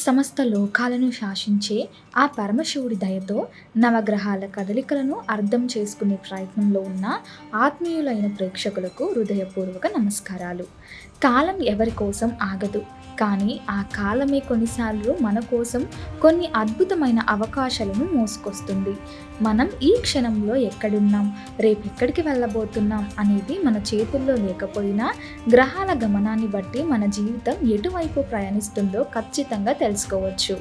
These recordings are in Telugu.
సమస్త లోకాలను శాసించే ఆ పరమశివుడి దయతో నవగ్రహాల కదలికలను అర్థం చేసుకునే ప్రయత్నంలో ఉన్న ఆత్మీయులైన ప్రేక్షకులకు హృదయపూర్వక నమస్కారాలు. కాలం ఎవరి కోసం ఆగదు, కానీ ఆ కాలమే కొన్నిసార్లు మన కోసం కొన్ని అద్భుతమైన అవకాశాలను మోసుకొస్తుంది. మనం ఈ క్షణంలో ఎక్కడున్నాం, రేపెక్కడికి వెళ్ళబోతున్నాం అనేది మన చేతుల్లో లేకపోయినా గ్రహాల గమనాన్ని బట్టి మన జీవితం ఎటువైపు ప్రయాణిస్తుందో ఖచ్చితంగా తెలుసుకోవచ్చు.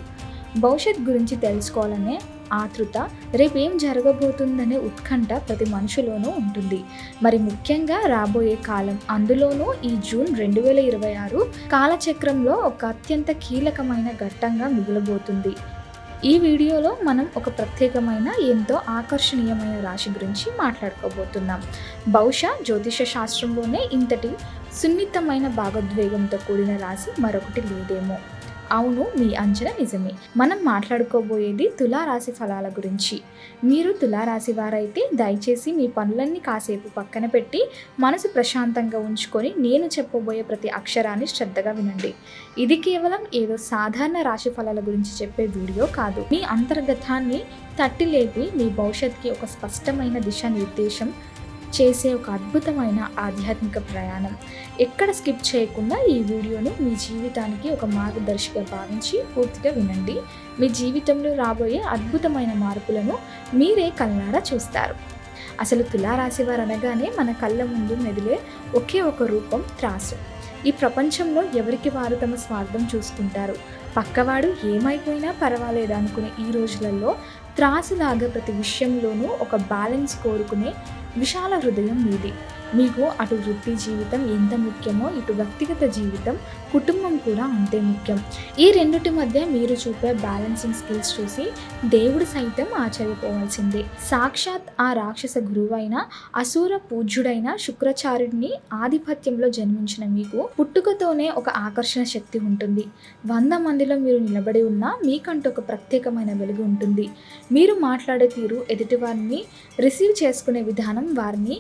భవిష్యత్ గురించి తెలుసుకోవాలనే ఆతృత, రేపేం జరగబోతుందనే ఉత్కంఠ ప్రతి మనిషిలోనూ ఉంటుంది. మరి ముఖ్యంగా రాబోయే కాలం, అందులోనూ ఈ జూన్ 2026 కాలచక్రంలో ఒక అత్యంత కీలకమైన ఘట్టంగా మిగలబోతుంది. ఈ వీడియోలో మనం ఒక ప్రత్యేకమైన, ఎంతో ఆకర్షణీయమైన రాశి గురించి మాట్లాడుకోబోతున్నాం. బహుశా జ్యోతిష శాస్త్రంలోనే ఇంతటి సున్నితమైన భావోద్వేగంతో కూడిన రాశి మరొకటి లేదేమో. అవును, మీ అంచనా నిజమే. మనం మాట్లాడుకోబోయేది తులారాశి ఫలాల గురించి. మీరు తులారాశి వారైతే దయచేసి మీ పనులన్నీ కాసేపు పక్కన పెట్టి మనసు ప్రశాంతంగా ఉంచుకొని నేను చెప్పబోయే ప్రతి అక్షరాన్ని శ్రద్ధగా వినండి. ఇది కేవలం ఏదో సాధారణ రాశి ఫలాల గురించి చెప్పే వీడియో కాదు. మీ అంతర్గతాన్ని తట్టి లేపి మీ భవిష్యత్తుకి ఒక స్పష్టమైన దిశానిర్దేశం చేసే ఒక అద్భుతమైన ఆధ్యాత్మిక ప్రయాణం. ఎక్కడ స్కిప్ చేయకుండా ఈ వీడియోను మీ జీవితానికి ఒక మార్గదర్శిగా భావించి పూర్తిగా వినండి. మీ జీవితంలో రాబోయే అద్భుతమైన మార్పులను మీరే కళ్ళారా చూస్తారు. అసలు తులారాశి వారు అనగానే మన కళ్ళ ముందు మెదిలే ఒకే ఒక రూపం త్రాసు. ఈ ప్రపంచంలో ఎవరికి వారు తమ స్వార్థం చూసుకుంటారు. పక్కవాడు ఏమైపోయినా పర్వాలేదు అనుకునే ఈ రోజులలో త్రాసులాగా ప్రతి విషయంలోనూ ఒక బ్యాలెన్స్ కోరుకునే విశాల హృదయం మీది. మీకు అటు వృత్తి జీవితం ఎంత ముఖ్యమో, ఇటు వ్యక్తిగత జీవితం, కుటుంబం కూడా అంతే ముఖ్యం. ఈ రెండిటి మధ్య మీరు చూపే బ్యాలెన్సింగ్ స్కిల్స్ చూసి దేవుడు సైతం ఆశ్చర్యపోవాల్సిందే. సాక్షాత్ ఆ రాక్షస గురువైన, అసూర పూజ్యుడైన శుక్రాచార్యుడిని ఆధిపత్యంలో జన్మించిన మీకు పుట్టుకతోనే ఒక ఆకర్షణ శక్తి ఉంటుంది. 100 మందిలో మీరు నిలబడి ఉన్నా మీకంటూ ఒక ప్రత్యేకమైన వెలుగు ఉంటుంది. మీరు మాట్లాడే తీరు, ఎదుటివారిని రిసీవ్ చేసుకునే విధానం, వారిని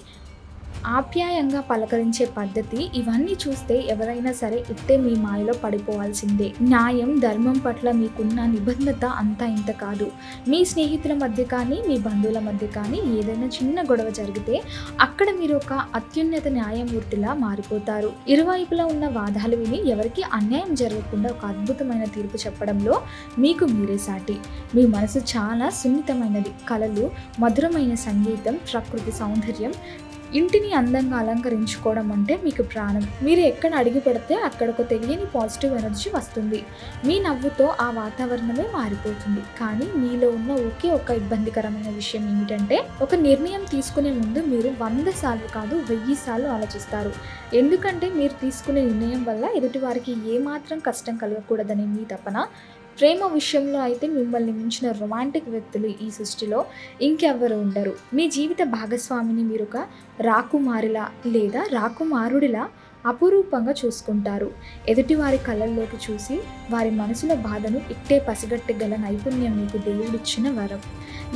ఆప్యాయంగా పలకరించే పద్ధతి, ఇవన్నీ చూస్తే ఎవరైనా సరే ఇట్టే మీ మాయలో పడిపోవాల్సిందే. న్యాయం, ధర్మం పట్ల మీకున్న నిబద్ధత అంతా ఇంత కాదు. మీ స్నేహితుల మధ్య కానీ, మీ బంధువుల మధ్య కానీ ఏదైనా చిన్న గొడవ జరిగితే అక్కడ మీరు ఒక అత్యున్నత న్యాయమూర్తిలా మారిపోతారు. ఇరువైపులా ఉన్న వాదాలు విని ఎవరికి అన్యాయం జరగకుండా ఒక అద్భుతమైన తీర్పు చెప్పడంలో మీకు మీరే సాటి. మీ మనసు చాలా సున్నితమైనది. కళలు, మధురమైన సంగీతం, ప్రకృతి సౌందర్యం, ఇంటిని అందంగా అలంకరించుకోవడం అంటే మీకు ప్రాణం. మీరు ఎక్కడ అడుగు పెడితే అక్కడ ఒక తెలియని పాజిటివ్ ఎనర్జీ వస్తుంది. మీ నవ్వుతో ఆ వాతావరణమే మారిపోతుంది. కానీ మీలో ఉన్న ఒకే ఒక ఇబ్బందికరమైన విషయం ఏమిటంటే, ఒక నిర్ణయం తీసుకునే ముందు మీరు 100 సార్లు కాదు 1000 సార్లు ఆలోచిస్తారు. ఎందుకంటే మీరు తీసుకునే నిర్ణయం వల్ల ఎదుటి వారికి ఏమాత్రం కష్టం కలగకూడదనే మీ తపన. ప్రేమ విషయంలో అయితే మిమ్మల్ని మించిన రొమాంటిక్ వ్యక్తులు ఈ సృష్టిలో ఇంకెవ్వరు ఉండరు. మీ జీవిత భాగస్వామిని మీరు ఒక రాకుమారిలా లేదా రాకుమారుడిలా అపురూపంగా చూసుకుంటారు. ఎదుటివారి కళ్ళల్లోకి చూసి వారి మనసుల బాధను ఇట్టే పసిగట్టగల నైపుణ్యం మీకు దేవుడిచ్చిన వరం.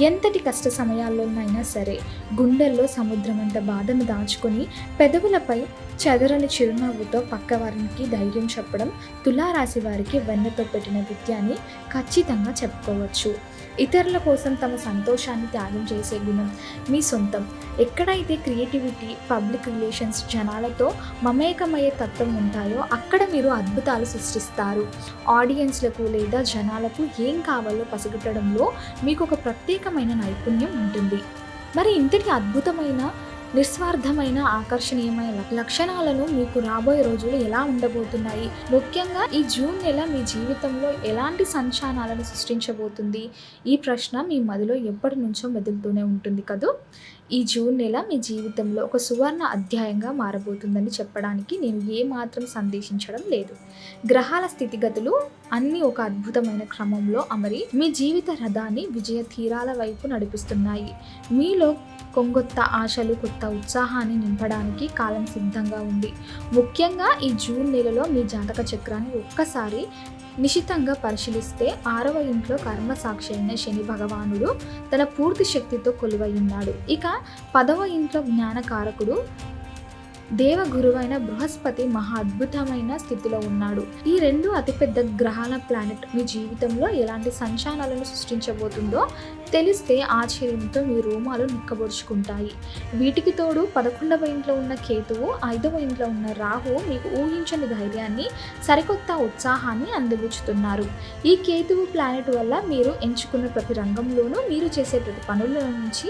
ఎంతటి కష్ట సమయాల్లోనైనా సరే గుండెల్లో సముద్రమంత బాధను దాచుకొని పెదవులపై చెదరని చిరునవ్వుతో పక్కవారికి ధైర్యం చెప్పడం తులారాశి వారికి వెన్నతో పెట్టిన విద్య అని ఖచ్చితంగా చెప్పుకోవచ్చు. ఇతరుల కోసం తమ సంతోషాన్ని త్యాగం చేసే గుణం మీ సొంతం. ఎక్కడైతే క్రియేటివిటీ, పబ్లిక్ రిలేషన్స్, జనాలతో మమేకమయ్యే తత్వం ఉంటాయో అక్కడ మీరు అద్భుతాలు సృష్టిస్తారు. ఆడియన్స్లకు లేదా జనాలకు ఏం కావాలో పసిగట్టడంలో మీకు ఒక ప్రత్యేకమైన నైపుణ్యం ఉంటుంది. మరి ఇంతటి అద్భుతమైన, నిస్వార్థమైన, ఆకర్షణీయమైన లక్షణాలను మీకు రాబోయే రోజులు ఎలా ఉండబోతున్నాయి? ముఖ్యంగా ఈ జూన్ నెల మీ జీవితంలో ఎలాంటి సంచలనాలను సృష్టించబోతుంది? ఈ ప్రశ్న మీ మదిలో ఎప్పటి నుంచో మెదులుతూనే ఉంటుంది కదూ. ఈ జూన్ నెల మీ జీవితంలో ఒక సువర్ణ అధ్యాయంగా మారబోతుందని చెప్పడానికి నేను ఏమాత్రం సందేశించడం లేదు. గ్రహాల స్థితిగతులు అన్నీ ఒక అద్భుతమైన క్రమంలో అమరి మీ జీవిత రథాన్ని విజయ తీరాల వైపు నడిపిస్తున్నాయి. మీలో కొంగొత్త ఆశలు, కొత్త ఉత్సాహాన్ని నింపడానికి కాలం సిద్ధంగా ఉంది. ముఖ్యంగా ఈ జూన్ నెలలో మీ జాతక చక్రాన్ని ఒక్కసారి నిశితంగా పరిశీలిస్తే 6వ ఇంట్లో కర్మసాక్షి అయిన శని భగవానుడు తన పూర్తి శక్తితో కొలువై ఉన్నాడు. ఇక 10వ ఇంట్లో జ్ఞానకారకుడు దేవ గురువైన బృహస్పతి మహా అద్భుతమైన స్థితిలో ఉన్నాడు. ఈ రెండు అతిపెద్ద గ్రహాల ప్లానెట్ మీ జీవితంలో ఎలాంటి సంచలనాలను సృష్టించబోతుందో తెలిస్తే ఆశ్చర్యంతో మీ రోమాలు నిక్కబొడుచుకుంటాయి. వీటికి తోడు 11వ ఇంట్లో ఉన్న కేతువు, 5వ ఇంట్లో ఉన్న రాహు మీకు ఊహించని ధైర్యాన్ని, సరికొత్త ఉత్సాహాన్ని అందిపుచ్చుతున్నారు. ఈ కేతువు ప్లానెట్ వల్ల మీరు ఎంచుకున్న ప్రతి రంగంలోనూ, మీరు చేసే ప్రతి పనుల నుంచి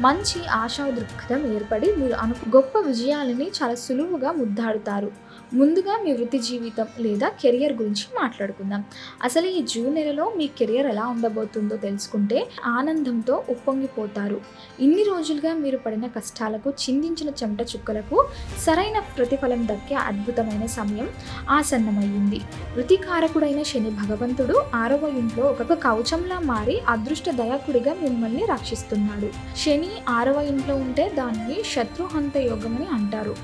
మంచి ఆశా దృక్పథం ఏర్పడి మీరు గొప్ప విజయాలని చాలా సులువుగా ముద్దాడుతారు. ముందుగా మీ వృత్తి జీవితం లేదా కెరియర్ గురించి మాట్లాడుకుందాం. అసలు ఈ జూన్ నెలలో మీ కెరియర్ ఎలా ఉండబోతుందో తెలుసుకుంటే ఆనందంతో ఉప్పొంగిపోతారు. ఇన్ని రోజులుగా మీరు పడిన కష్టాలకు, చిందించిన చెమట చుక్కలకు సరైన ప్రతిఫలం దక్కే అద్భుతమైన సమయం ఆసన్నమయ్యింది. వృత్తికారకుడైన శని భగవంతుడు 6వ ఇంట్లో ఒక కవచంలా మారి అదృష్ట దయాకుడిగా మిమ్మల్ని రక్షిస్తున్నాడు. శని 6వ ఇంట్లో ఉంటే దాన్ని శత్రుహంత యోగమని అంటారు.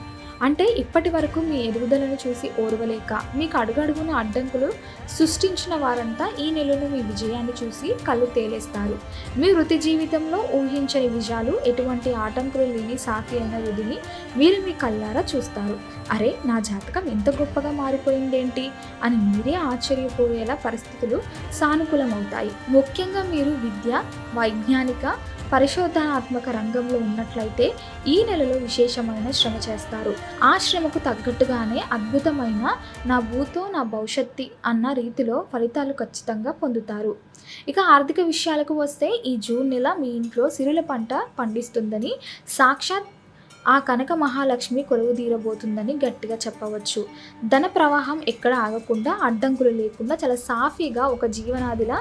అంటే ఇప్పటి వరకు మీ ఎదుగుదలను చూసి ఓర్వలేక మీకు అడుగడుగున అడ్డంకులు సృష్టించిన వారంతా ఈ నెలలో మీ విజయాన్ని చూసి కళ్ళు తేలేస్తారు. మీ వృత్తి జీవితంలో ఊహించని విజయాలు, ఎటువంటి ఆటంకులు లేని సాకి అయిన వృద్ధిని మీరు మీ కళ్ళారా చూస్తారు. అరే, నా జాతకం ఎంత గొప్పగా మారిపోయిందేంటి అని మీరే ఆశ్చర్యపోయేలా పరిస్థితులు సానుకూలమవుతాయి. ముఖ్యంగా మీరు విద్య, వైజ్ఞానిక, పరిశోధనాత్మక రంగంలో ఉన్నట్లయితే ఈ నెలలో విశేషమైన శ్రమ చేస్తారు. ఆ శ్రమకు తగ్గట్టుగానే అద్భుతమైన నా భూతో నా భవిష్యత్తు అన్న రీతిలో ఫలితాలు ఖచ్చితంగా పొందుతారు. ఇక ఆర్థిక విషయాలకు వస్తే ఈ జూన్ నెల మీ ఇంట్లో సిరుల పంట పండిస్తుందని, సాక్షాత్ ఆ కనక మహాలక్ష్మి కొలువుదీరబోతుందని గట్టిగా చెప్పవచ్చు. ధన ప్రవాహం ఎక్కడ ఆగకుండా, అడ్డంకులు లేకుండా చాలా సాఫీగా ఒక జీవనాదిలా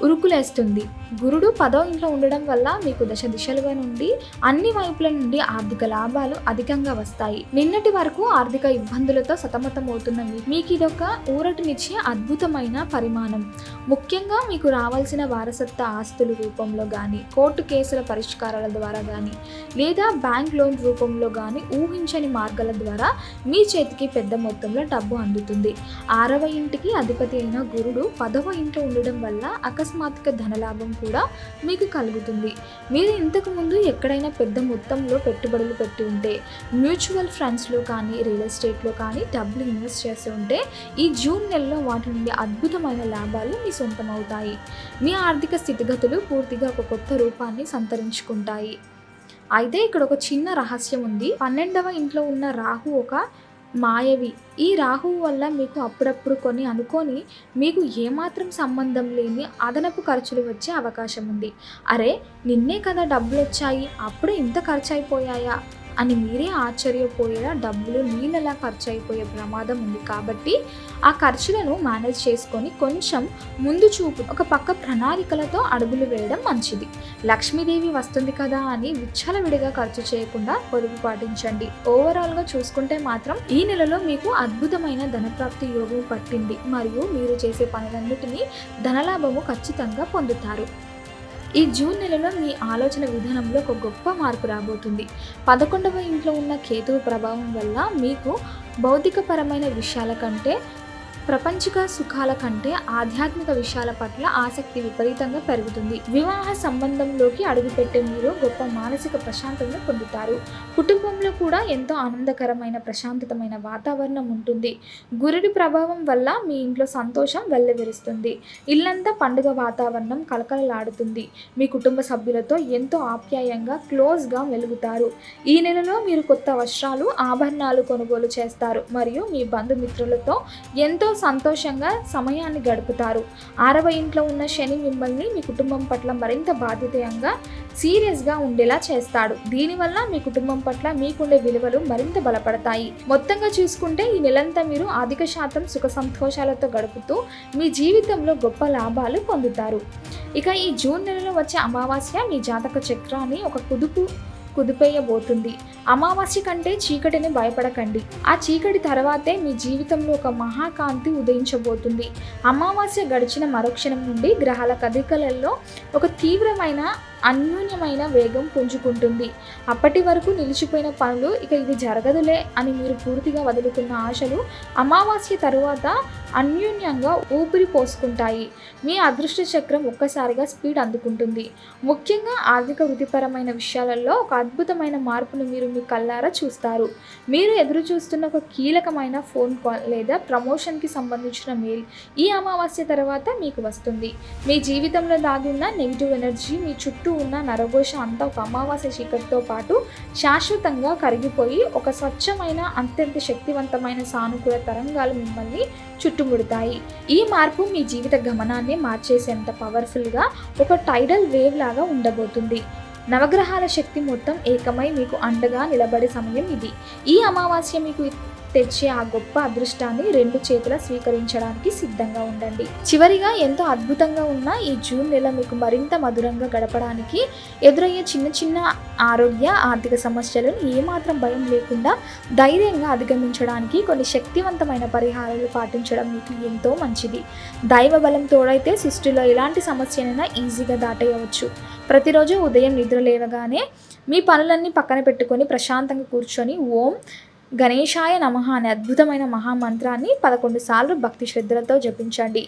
ఉరుకులేస్తుంది. గురుడు 10వ ఇంట్లో ఉండడం వల్ల మీకు దశ దిశలుగా నుండి అన్ని వైపుల నుండి ఆర్థిక లాభాలు అధికంగా వస్తాయి. నిన్నటి వరకు ఆర్థిక ఇబ్బందులతో సతమతమవుతున్న మీకు ఇదొక ఊరటనిచ్చే అద్భుతమైన పరిమాణం. ముఖ్యంగా మీకు రావాల్సిన వారసత్వ ఆస్తుల రూపంలో కానీ, కోర్టు కేసుల పరిష్కారాల ద్వారా కానీ, లేదా బ్యాంక్ లోన్ రూపంలో కానీ ఊహించని మార్గాల ద్వారా మీ చేతికి పెద్ద మొత్తంలో డబ్బు అందుతుంది. 6వ ఇంటికి అధిపతి అయిన గురుడు 10వ ఇంట్లో ఉండడం వల్ల అకస్మాత్తుగా ధనలాభం కూడా మీకు కలుగుతుంది. మీరు ఇంతకు ముందు ఎక్కడైనా పెద్ద మొత్తంలో పెట్టుబడులు పెట్టి ఉంటే, మ్యూచువల్ ఫండ్స్లో కానీ, రియల్ ఎస్టేట్లో కానీ డబ్బులు ఇన్వెస్ట్ చేసి ఉంటే ఈ జూన్ నెలలో వాటి నుండి అద్భుతమైన లాభాలు మీ సొంతం అవుతాయి. మీ ఆర్థిక స్థితిగతులు పూర్తిగా ఒక కొత్త రూపాన్ని సంతరించుకుంటాయి. అయితే ఇక్కడ ఒక చిన్న రహస్యం ఉంది. 12వ ఇంట్లో ఉన్న రాహు ఒక మాయవి. ఈ రాహువు వల్ల మీకు అప్పుడప్పుడు కొన్ని అనుకోని, మీకు ఏమాత్రం సంబంధం లేని అదనపు ఖర్చులు వచ్చే అవకాశం ఉంది. అరే, నిన్నే కదా డబ్బులు వచ్చాయి, అప్పుడే ఇంత ఖర్చు అయిపోయాయా అని మీరే ఆశ్చర్యపోయేలా డబ్బులు నీళ్ళలా ఖర్చు అయిపోయే ప్రమాదం ఉంది. కాబట్టి ఆ ఖర్చులను మేనేజ్ చేసుకొని కొంచెం ముందు చూపు, ఒక పక్క ప్రణాళికలతో అడుగులు వేయడం మంచిది. లక్ష్మీదేవి వస్తుంది కదా అని విచ్చలవిడిగా ఖర్చు చేయకుండా పొదుపు పాటించండి. ఓవరాల్గా చూసుకుంటే మాత్రం ఈ నెలలో మీకు అద్భుతమైన ధనప్రాప్తి యోగం పట్టింది మరియు మీరు చేసే పనులన్నిటినీ ధనలాభము ఖచ్చితంగా పొందుతారు. ఈ జూన్ నెలలో మీ ఆలోచన విధానంలో ఒక గొప్ప మార్పు రాబోతుంది. 11వ ఇంట్లో ఉన్న కేతువు ప్రభావం వల్ల మీకు భౌతికపరమైన విషయాల కంటే, ప్రపంచిక సుఖాల కంటే ఆధ్యాత్మిక విషయాల పట్ల ఆసక్తి విపరీతంగా పెరుగుతుంది. వివాహ సంబంధంలోకి అడుగుపెట్టే మీరు గొప్ప మానసిక ప్రశాంతతను పొందుతారు. కుటుంబంలో కూడా ఎంతో ఆనందకరమైన ప్రశాంతమైన వాతావరణం ఉంటుంది. గురుడి ప్రభావం వల్ల మీ ఇంట్లో సంతోషం వెల్లివిరుస్తుంది. ఇల్లంతా పండుగ వాతావరణం కలకలలాడుతుంది. మీ కుటుంబ సభ్యులతో ఎంతో ఆప్యాయంగా, క్లోజ్గా మెలుగుతారు. ఈ నెలలో మీరు కొత్త వస్త్రాలు, ఆభరణాలు కొనుగోలు చేస్తారు మరియు మీ బంధుమిత్రులతో ఎంతో సంతోషంగా సమయాన్ని గడుపుతారు. 6వ ఇంట్లో ఉన్న శని మిమ్మల్ని మీ కుటుంబం పట్ల మరింత బాధ్యతయంగా, సీరియస్గా ఉండేలా చేస్తాడు. దీనివల్ల మీ కుటుంబం పట్ల మీకుండే విలువలు మరింత బలపడతాయి. మొత్తంగా చూసుకుంటే ఈ నెలంతా మీరు అధిక శాతం సుఖ సంతోషాలతో గడుపుతూ మీ జీవితంలో గొప్ప లాభాలు పొందుతారు. ఇక ఈ జూన్ నెలలో వచ్చే అమావాస్య మీ జాతక చక్రాన్ని ఒక కుదిపేయబోతుంది. అమావాస్య కంటే చీకటిని భయపడకండి. ఆ చీకటి తర్వాతే మీ జీవితంలో ఒక మహాకాంతి ఉదయించబోతుంది. అమావాస్య గడిచిన మరుక్షణం నుండి గ్రహాల కదలికలలో ఒక తీవ్రమైన అన్యూన్యమైన వేగం పుంజుకుంటుంది. అప్పటి వరకు నిలిచిపోయిన పనులు ఇక ఇది జరగదులే అని మీరు పూర్తిగా వదులుకున్న ఆశలు అమావాస్య తరువాత అన్యూన్యంగా ఊపిరి పోసుకుంటాయి. మీ అదృష్ట చక్రం ఒక్కసారిగా స్పీడ్ అందుకుంటుంది. ముఖ్యంగా ఆర్థిక వృత్తిపరమైన విషయాలలో ఒక అద్భుతమైన మార్పును మీరు మీ కళ్ళారా చూస్తారు. మీరు ఎదురు చూస్తున్న ఒక కీలకమైన ఫోన్ కాల్ లేదా ప్రమోషన్కి సంబంధించిన మెయిల్ ఈ అమావాస్య తర్వాత మీకు వస్తుంది. మీ జీవితంలో దాగి ఉన్న నెగిటివ్ ఎనర్జీ, మీ చుట్టూ ఉన్న నరఘోష అంతా ఒక అమావాస్య చీకటితో పాటు శాశ్వతంగా కరిగిపోయి ఒక స్వచ్ఛమైన అత్యంత శక్తివంతమైన సానుకూల తరంగాలు మిమ్మల్ని చుట్టుముడతాయి. ఈ మార్పు మీ జీవిత గమనాన్ని మార్చేసేంత పవర్ఫుల్గా ఒక టైడల్ వేవ్ లాగా ఉండబోతుంది. నవగ్రహాల శక్తి మొత్తం ఏకమై మీకు అండగా నిలబడే సమయం ఇది. ఈ అమావాస్య మీకు తెచ్చే ఆ గొప్ప అదృష్టాన్ని రెండు చేతుల స్వీకరించడానికి సిద్ధంగా ఉండండి. చివరిగా ఎంతో అద్భుతంగా ఉన్న ఈ జూన్ నెల మీకు మరింత మధురంగా గడపడానికి ఎదురయ్యే చిన్న చిన్న ఆరోగ్య ఆర్థిక సమస్యలను ఏమాత్రం భయం లేకుండా ధైర్యంగా అధిగమించడానికి కొన్ని శక్తివంతమైన పరిహారాలు పాటించడం మీకు ఎంతో మంచిది. దైవ బలం తోడైతే సృష్టిలో ఎలాంటి సమస్యనైనా ఈజీగా దాటేయవచ్చు. ప్రతిరోజు ఉదయం నిద్ర లేవగానే మీ పనులన్నీ పక్కన పెట్టుకొని ప్రశాంతంగా కూర్చొని ఓం గణేశాయ నమః అనే అద్భుతమైన మహామంత్రాన్ని 11 సార్లు భక్తి శ్రద్ధలతో జపించండి.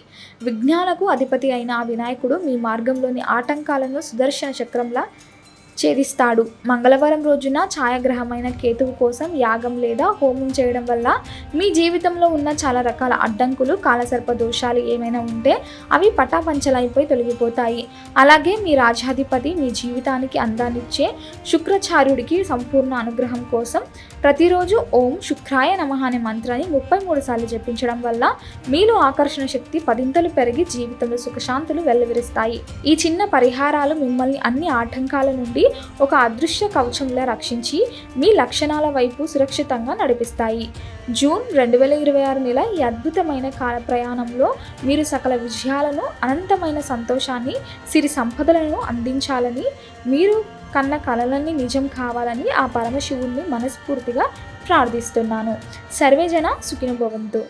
విఘ్నాలకు అధిపతి అయిన ఆ వినాయకుడు మీ మార్గంలోని ఆటంకాలను సుదర్శన చక్రంలా ఛేదిస్తాడు. మంగళవారం రోజున ఛాయాగ్రహమైన కేతువు కోసం యాగం లేదా హోమం చేయడం వల్ల మీ జీవితంలో ఉన్న చాలా రకాల అడ్డంకులు, కాలసర్ప దోషాలు ఏమైనా ఉంటే అవి పటాపంచలైపోయి తొలగిపోతాయి. అలాగే మీ రాజ్యాధిపతి మీ జీవితానికి అందాన్నిచ్చే శుక్రాచార్యుడికి సంపూర్ణ అనుగ్రహం కోసం ప్రతిరోజు ఓం శుక్రాయ నమః అనే మంత్రాన్ని 33 సార్లు జపించడం వల్ల మీలో ఆకర్షణ శక్తి పదింతలు పెరిగి జీవితంలో సుఖశాంతులు వెల్లివిరుస్తాయి. ఈ చిన్న పరిహారాలు మిమ్మల్ని అన్ని ఆటంకాల నుండి ఒక అదృశ్య కవచంలా రక్షించి మీ లక్షణాల వైపు సురక్షితంగా నడిపిస్తాయి. జూన్ 2026 నెల ఈ అద్భుతమైన కాల ప్రయాణంలో మీరు సకల విజయాలను, అనంతమైన సంతోషాన్ని, సిరి సంపదలను అందించాలని, మీరు కన్న కలలన్నీ నిజం కావాలని ఆ పరమశివుణ్ణి మనస్ఫూర్తిగా ప్రార్థిస్తున్నాను. సర్వేజన సుఖినో భవంతు.